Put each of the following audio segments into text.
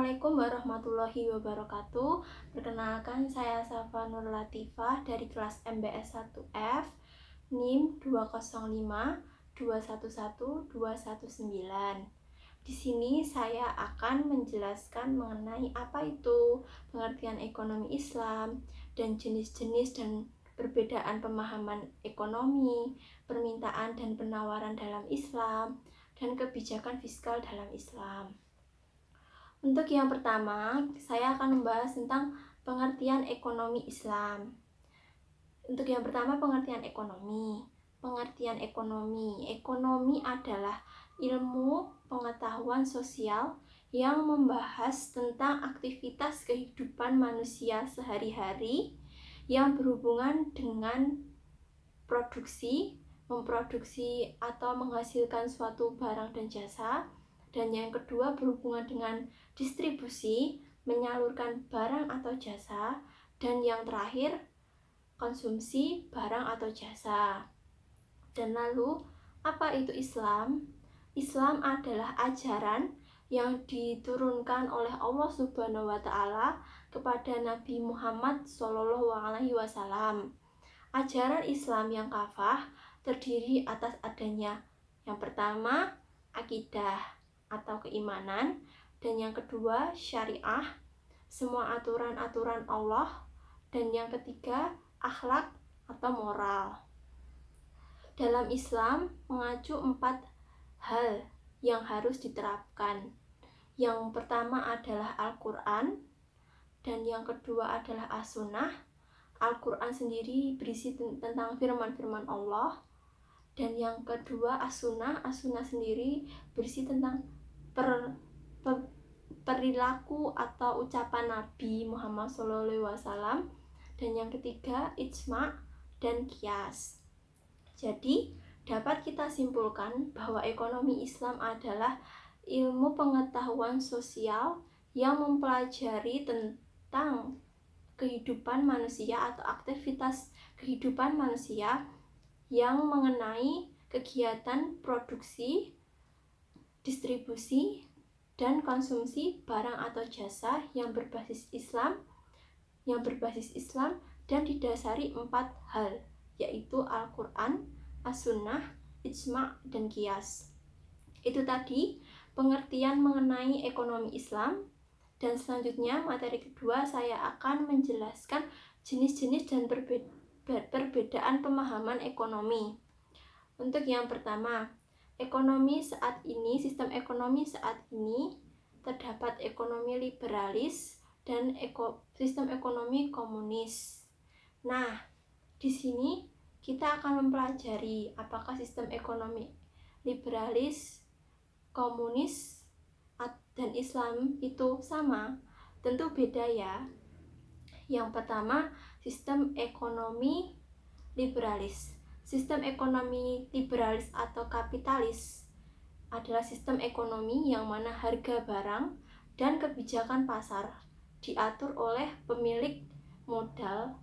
Assalamualaikum warahmatullahi wabarakatuh. Perkenalkan, saya Safa Nur Latifah dari kelas MBS 1F, NIM 205211219. Di sini saya akan menjelaskan mengenai apa itu pengertian ekonomi Islam dan jenis-jenis dan perbedaan pemahaman ekonomi, permintaan dan penawaran dalam Islam, dan kebijakan fiskal dalam Islam. Untuk yang pertama, saya akan membahas tentang pengertian ekonomi Islam. Untuk yang pertama, pengertian ekonomi. Pengertian ekonomi. Ekonomi adalah ilmu pengetahuan sosial yang membahas tentang aktivitas kehidupan manusia sehari-hari yang berhubungan dengan produksi, memproduksi atau menghasilkan suatu barang dan jasa. Dan yang kedua berhubungan dengan distribusi, menyalurkan barang atau jasa. Dan yang terakhir, konsumsi barang atau jasa. Dan lalu, apa itu Islam? Islam adalah ajaran yang diturunkan oleh Allah Subhanahu wa Ta'ala kepada Nabi Muhammad SAW. Ajaran Islam yang kafah terdiri atas adanya yang pertama, akidah atau keimanan, dan yang kedua, syariah, semua aturan-aturan Allah, dan yang ketiga, akhlak atau moral. Dalam Islam mengacu 4 hal yang harus diterapkan. Yang pertama adalah Al-Quran, dan yang kedua adalah As-Sunnah. Al-Quran sendiri berisi tentang firman-firman Allah, dan yang kedua As-Sunnah. As-Sunnah sendiri berisi tentang perilaku atau ucapan Nabi Muhammad SAW. Dan yang ketiga ijma dan qiyas. Jadi dapat kita simpulkan bahwa ekonomi Islam adalah ilmu pengetahuan sosial yang mempelajari tentang kehidupan manusia atau aktivitas kehidupan manusia yang mengenai kegiatan produksi, distribusi, dan konsumsi barang atau jasa yang berbasis Islam dan didasari 4 hal, yaitu Al-Quran, As-Sunnah, Ijma, dan Qiyas. Itu tadi pengertian mengenai ekonomi Islam. Dan selanjutnya materi kedua saya akan menjelaskan jenis-jenis dan perbedaan pemahaman ekonomi. Untuk yang pertama, sistem ekonomi saat ini terdapat ekonomi liberalis dan sistem ekonomi komunis. Nah, di sini kita akan mempelajari apakah sistem ekonomi liberalis, komunis, dan Islam itu sama. Tentu beda ya. Yang pertama, sistem ekonomi liberalis. Sistem ekonomi liberalis atau kapitalis adalah sistem ekonomi yang mana harga barang dan kebijakan pasar diatur oleh pemilik modal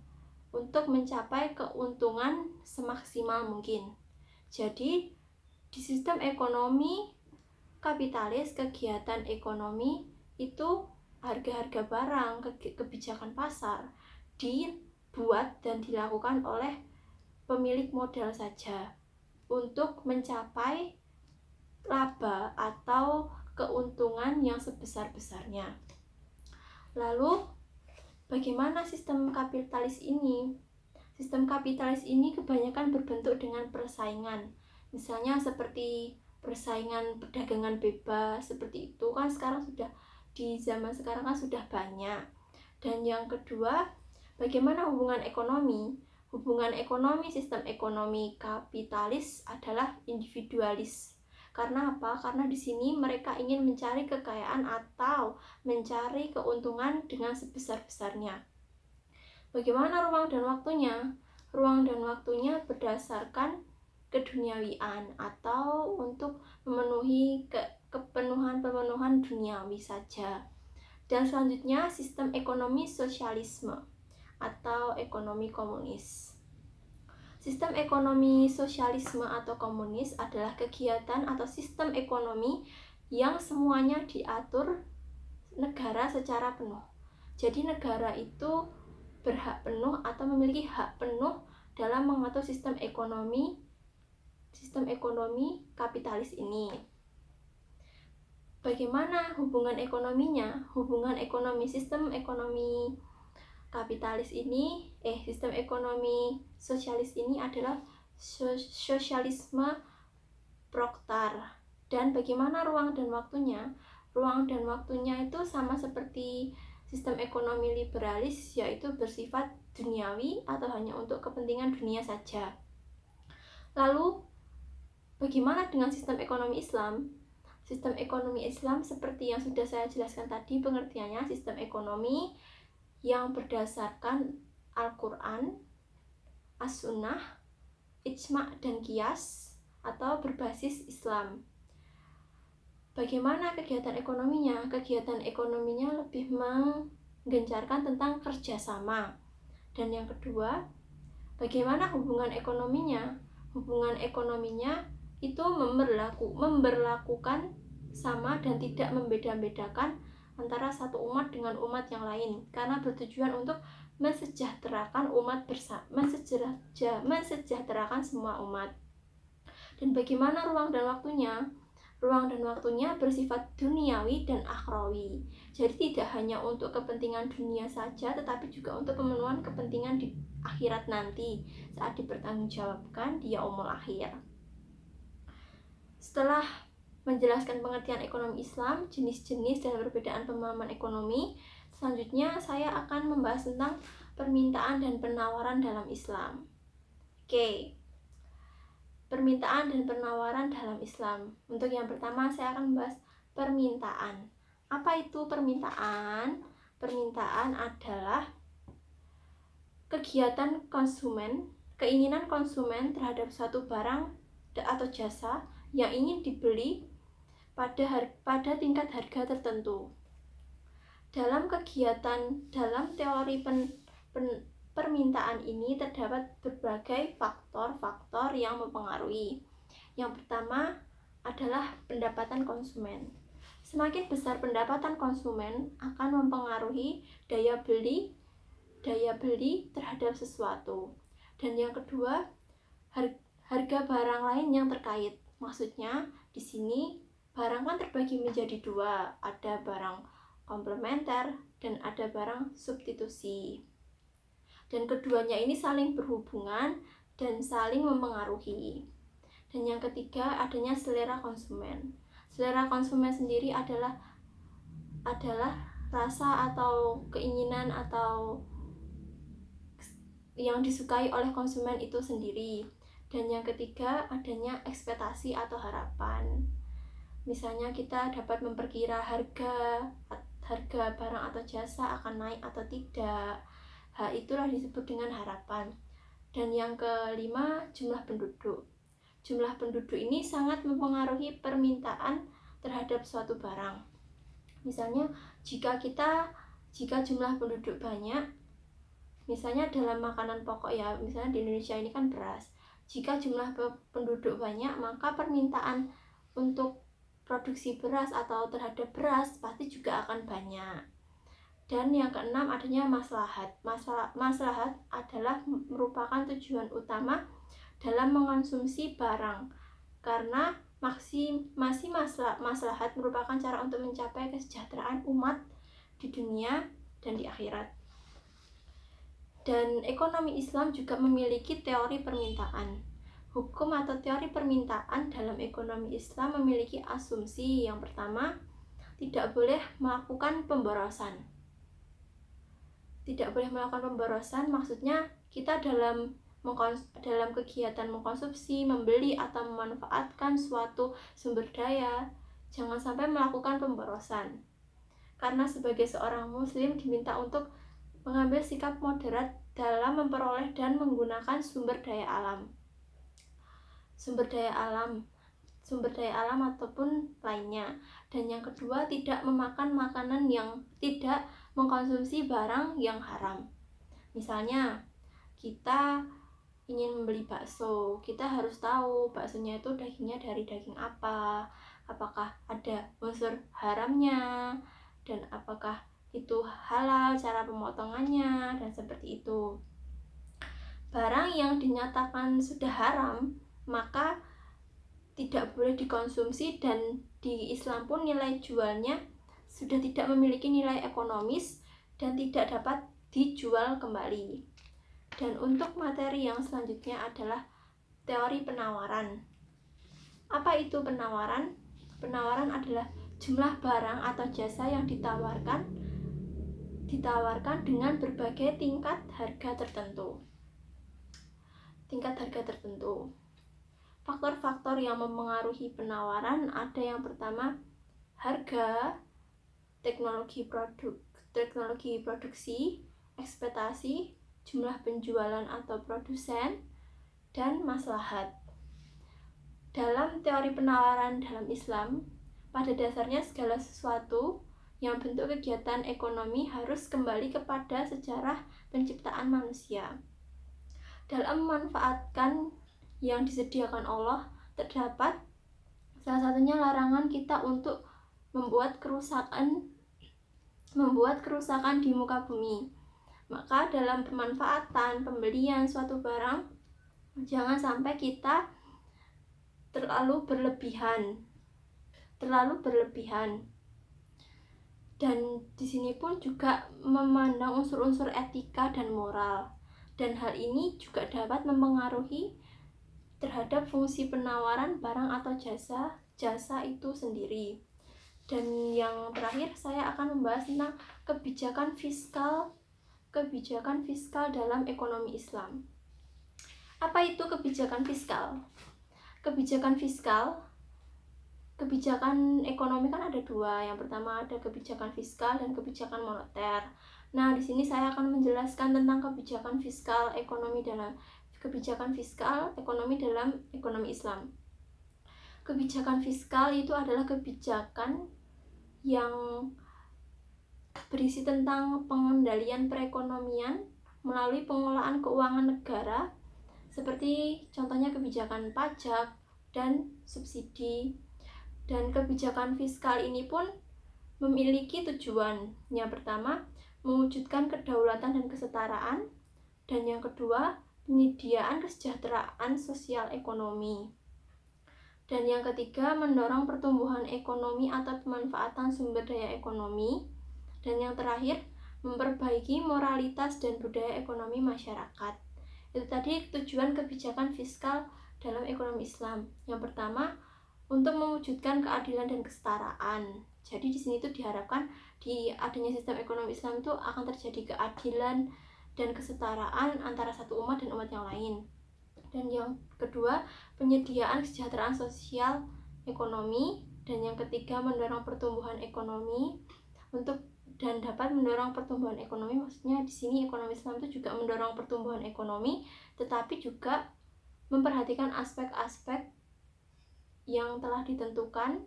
untuk mencapai keuntungan semaksimal mungkin. Jadi, di sistem ekonomi kapitalis, kegiatan ekonomi itu harga-harga barang, kebijakan pasar dibuat dan dilakukan oleh pemilik modal saja untuk mencapai laba atau keuntungan yang sebesar-besarnya. Lalu, bagaimana sistem kapitalis ini? Sistem kapitalis ini kebanyakan berbentuk dengan persaingan. Misalnya seperti persaingan perdagangan bebas, seperti itu kan sekarang sudah di zaman sekarang kan sudah banyak. Dan yang kedua, bagaimana hubungan ekonomi? Hubungan ekonomi sistem ekonomi kapitalis adalah individualis. Karena apa? Karena di sini mereka ingin mencari kekayaan atau mencari keuntungan dengan sebesar-besarnya. Bagaimana ruang dan waktunya? Ruang dan waktunya berdasarkan keduniawian atau untuk memenuhi pemenuhan duniawi saja. Dan selanjutnya sistem ekonomi sosialisme atau ekonomi komunis. Sistem ekonomi sosialisme atau komunis adalah kegiatan atau sistem ekonomi yang semuanya diatur negara secara penuh. Jadi negara itu berhak penuh atau memiliki hak penuh dalam mengatur sistem ekonomi kapitalis ini. Bagaimana hubungan ekonominya? Sistem ekonomi kapitalis ini, sistem ekonomi sosialis ini adalah sosialisme Proktar. Dan bagaimana ruang dan waktunya? Ruang dan waktunya itu sama seperti sistem ekonomi liberalis, yaitu bersifat duniawi atau hanya untuk kepentingan dunia saja. Lalu, bagaimana dengan sistem ekonomi Islam? Sistem ekonomi Islam seperti yang sudah saya jelaskan tadi, pengertiannya sistem ekonomi yang berdasarkan Al-Quran, As-Sunnah, Ijma' dan Qiyas, atau berbasis Islam. Bagaimana kegiatan ekonominya? Kegiatan ekonominya lebih menggencarkan tentang kerjasama. Dan yang kedua, bagaimana hubungan ekonominya? Hubungan ekonominya itu memberlakukan sama dan tidak membeda-bedakan antara satu umat dengan umat yang lain, karena bertujuan untuk mensejahterakan mensejahterakan semua umat. Dan bagaimana ruang dan waktunya? Ruang dan waktunya bersifat duniawi dan akhrawi. Jadi tidak hanya untuk kepentingan dunia saja, tetapi juga untuk pemenuhan kepentingan di akhirat nanti saat dipertanggungjawabkan di yaumul akhir. Setelah menjelaskan pengertian ekonomi Islam, jenis-jenis dan perbedaan pemahaman ekonomi, selanjutnya saya akan membahas tentang permintaan dan penawaran dalam Islam. Oke. Permintaan dan penawaran dalam Islam. Untuk yang pertama saya akan membahas permintaan. Apa itu permintaan? Permintaan adalah kegiatan konsumen, keinginan konsumen terhadap suatu barang atau jasa yang ingin dibeli pada tingkat harga tertentu. Dalam teori permintaan ini terdapat berbagai faktor-faktor yang mempengaruhi. Yang pertama adalah pendapatan konsumen. Semakin besar pendapatan konsumen akan mempengaruhi daya beli terhadap sesuatu. Dan yang kedua, harga barang lain yang terkait. Maksudnya di sini barang kan terbagi menjadi dua, ada barang komplementer dan ada barang substitusi. Dan keduanya ini saling berhubungan dan saling mempengaruhi. Dan yang ketiga, adanya selera konsumen. Selera konsumen sendiri adalah rasa atau keinginan atau yang disukai oleh konsumen itu sendiri. Dan yang ketiga, adanya ekspektasi atau harapan. Misalnya kita dapat memperkira harga barang atau jasa akan naik atau tidak. Itulah disebut dengan harapan. Dan yang kelima, jumlah penduduk. Jumlah penduduk ini sangat mempengaruhi permintaan terhadap suatu barang. Misalnya jika jumlah penduduk banyak, misalnya dalam makanan pokok ya, misalnya di Indonesia ini kan beras. Jika jumlah penduduk banyak, maka permintaan untuk produksi beras atau terhadap beras pasti juga akan banyak. Dan yang keenam, adanya maslahat. Maslahat adalah merupakan tujuan utama dalam mengonsumsi barang, karena maslahat merupakan cara untuk mencapai kesejahteraan umat di dunia dan di akhirat. Dan ekonomi Islam juga memiliki teori permintaan. Hukum atau teori permintaan dalam ekonomi Islam memiliki asumsi. Yang pertama, tidak boleh melakukan pemborosan. Tidak boleh melakukan pemborosan maksudnya kita dalam kegiatan mengkonsumsi, membeli atau memanfaatkan suatu sumber daya, jangan sampai melakukan pemborosan. Karena sebagai seorang muslim diminta untuk mengambil sikap moderat dalam memperoleh dan menggunakan sumber daya alam ataupun lainnya. Dan yang kedua, tidak memakan makanan yang tidak mengkonsumsi barang yang haram. Misalnya kita ingin membeli bakso, kita harus tahu baksonya itu dagingnya dari daging apa, apakah ada unsur haramnya, dan apakah itu halal cara pemotongannya dan seperti itu. Barang yang dinyatakan sudah haram maka tidak boleh dikonsumsi, dan di Islam pun nilai jualnya sudah tidak memiliki nilai ekonomis dan tidak dapat dijual kembali. Dan untuk materi yang selanjutnya adalah teori penawaran. Apa itu penawaran? Penawaran adalah jumlah barang atau jasa yang ditawarkan dengan berbagai tingkat harga tertentu. Faktor-faktor yang mempengaruhi penawaran ada yang pertama harga, teknologi produksi, ekspektasi, jumlah penjualan atau produsen, dan maslahat. Dalam teori penawaran dalam Islam, pada dasarnya segala sesuatu yang bentuk kegiatan ekonomi harus kembali kepada sejarah penciptaan manusia. Dalam memanfaatkan yang disediakan Allah, terdapat salah satunya larangan kita untuk membuat kerusakan di muka bumi. Maka dalam pemanfaatan pembelian suatu barang, jangan sampai kita terlalu berlebihan. Dan di sini pun juga memandang unsur-unsur etika dan moral. Dan hal ini juga dapat mempengaruhi terhadap fungsi penawaran barang atau jasa itu sendiri. Dan yang terakhir saya akan membahas tentang kebijakan fiskal dalam ekonomi Islam. Apa itu kebijakan fiskal? Kebijakan ekonomi kan ada dua. Yang pertama ada kebijakan fiskal dan kebijakan moneter. Nah, di sini saya akan menjelaskan tentang kebijakan fiskal ekonomi dalam ekonomi Islam. Kebijakan fiskal itu adalah kebijakan yang berisi tentang pengendalian perekonomian melalui pengolahan keuangan negara, seperti contohnya kebijakan pajak dan subsidi. Dan kebijakan fiskal ini pun memiliki tujuan. Yang pertama, mewujudkan kedaulatan dan kesetaraan, dan yang kedua, penyediaan kesejahteraan sosial ekonomi. Dan yang ketiga, mendorong pertumbuhan ekonomi atau pemanfaatan sumber daya ekonomi. Dan yang terakhir, memperbaiki moralitas dan budaya ekonomi masyarakat. Itu tadi tujuan kebijakan fiskal dalam ekonomi Islam. Yang pertama, untuk mewujudkan keadilan dan kesetaraan. Jadi di sini tuh diharapkan di adanya sistem ekonomi Islam itu akan terjadi keadilan dan kesetaraan antara satu umat dan umat yang lain. Dan yang kedua, penyediaan kesejahteraan sosial ekonomi. Dan yang ketiga, mendorong pertumbuhan ekonomi dan dapat mendorong pertumbuhan ekonomi. Maksudnya di sini ekonomi Islam itu juga mendorong pertumbuhan ekonomi, tetapi juga memperhatikan aspek-aspek yang telah ditentukan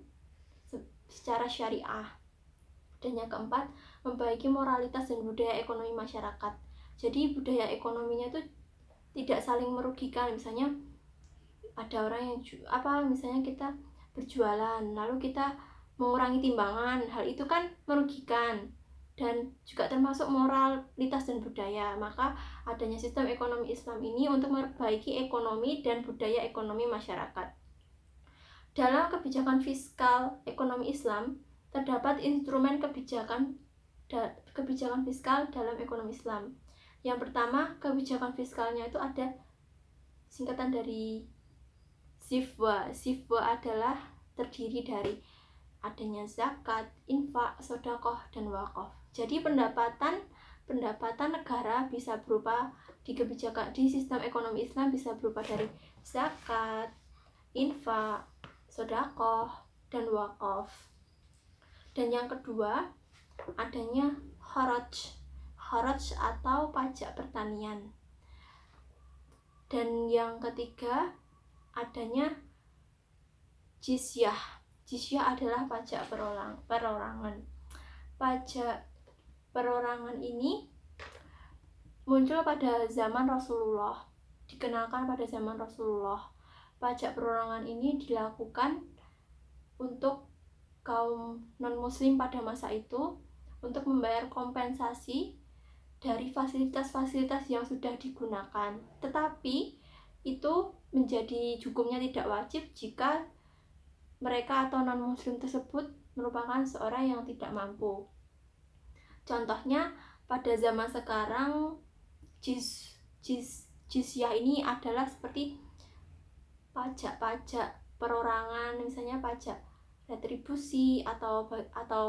secara syariah. Dan yang keempat, memperbaiki moralitas dan budaya ekonomi masyarakat. Jadi budaya ekonominya itu tidak saling merugikan. Misalnya ada orang yang misalnya kita berjualan lalu kita mengurangi timbangan, hal itu kan merugikan dan juga termasuk moralitas dan budaya. Maka adanya sistem ekonomi Islam ini untuk memperbaiki ekonomi dan budaya ekonomi masyarakat. Dalam kebijakan fiskal ekonomi Islam terdapat instrumen kebijakan fiskal dalam ekonomi Islam. Yang pertama, kebijakan fiskalnya itu ada singkatan dari Sifwa. Sifwa adalah terdiri dari adanya zakat, infak, sedekah, dan wakaf. Jadi pendapatan negara bisa berupa di sistem ekonomi Islam bisa berupa dari zakat, infak, sedekah, dan wakaf. Dan yang kedua, adanya kharaj atau pajak pertanian. Dan yang ketiga, adanya jizyah. Jizyah adalah pajak perorangan. Pajak perorangan ini muncul pada zaman Rasulullah, dikenalkan pada zaman Rasulullah. Pajak perorangan ini dilakukan untuk kaum non-muslim pada masa itu untuk membayar kompensasi dari fasilitas-fasilitas yang sudah digunakan. Tetapi itu menjadi hukumnya tidak wajib jika mereka atau non-muslim tersebut merupakan seorang yang tidak mampu. Contohnya pada zaman sekarang jizyah ini adalah seperti pajak-pajak perorangan, misalnya pajak retribusi atau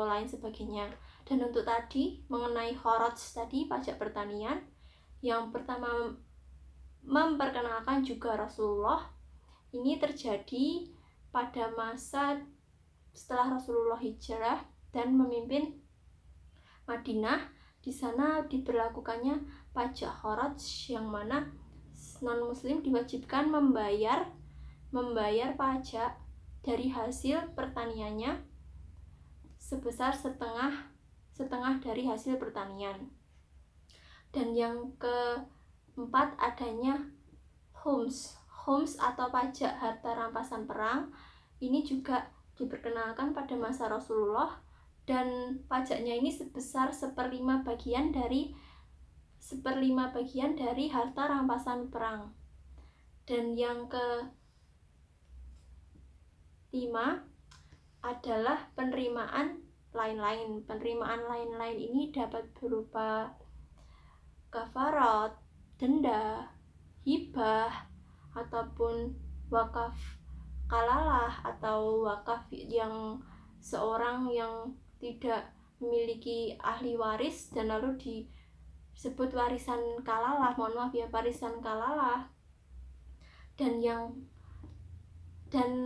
lain sebagainya. Dan untuk tadi mengenai kharaj tadi, pajak pertanian, yang pertama memperkenalkan juga Rasulullah, ini terjadi pada masa setelah Rasulullah hijrah dan memimpin Madinah. Di sana diberlakukannya pajak kharaj, yang mana non-muslim diwajibkan membayar pajak dari hasil pertaniannya sebesar setengah dari hasil pertanian. Dan yang keempat adanya khums atau pajak harta rampasan perang. Ini juga diperkenalkan pada masa Rasulullah, dan pajaknya ini sebesar 1/5 bagian dari harta rampasan perang. Dan yang kelima adalah penerimaan lain-lain. Penerimaan lain-lain ini dapat berupa kafarat, denda, hibah, ataupun wakaf kalalah atau wakaf yang seorang yang tidak memiliki ahli waris dan lalu disebut warisan kalalah, warisan kalalah, dan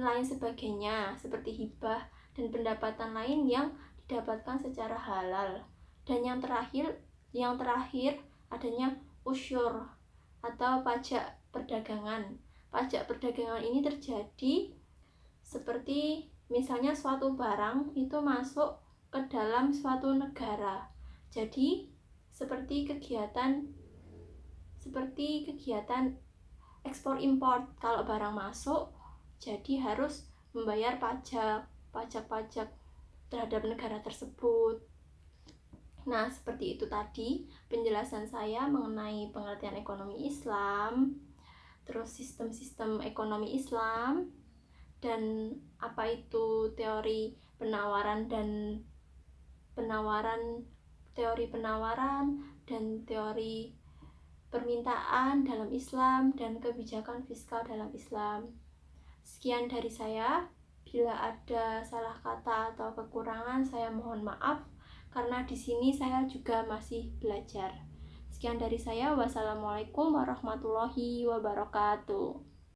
lain sebagainya seperti hibah dan pendapatan lain yang didapatkan secara halal. Dan yang terakhir adanya usyur atau pajak perdagangan. Pajak perdagangan ini terjadi seperti misalnya suatu barang itu masuk ke dalam suatu negara. Jadi seperti kegiatan ekspor impor. Kalau barang masuk, jadi harus membayar pajak terhadap negara tersebut. Nah, seperti itu tadi penjelasan saya mengenai pengertian ekonomi Islam, terus sistem-sistem ekonomi Islam, dan apa itu teori penawaran dan teori permintaan dalam Islam, dan kebijakan fiskal dalam Islam. Sekian dari saya. Bila ada salah kata atau kekurangan, saya mohon maaf, karena di sini saya juga masih belajar. Sekian dari saya. Wassalamualaikum warahmatullahi wabarakatuh.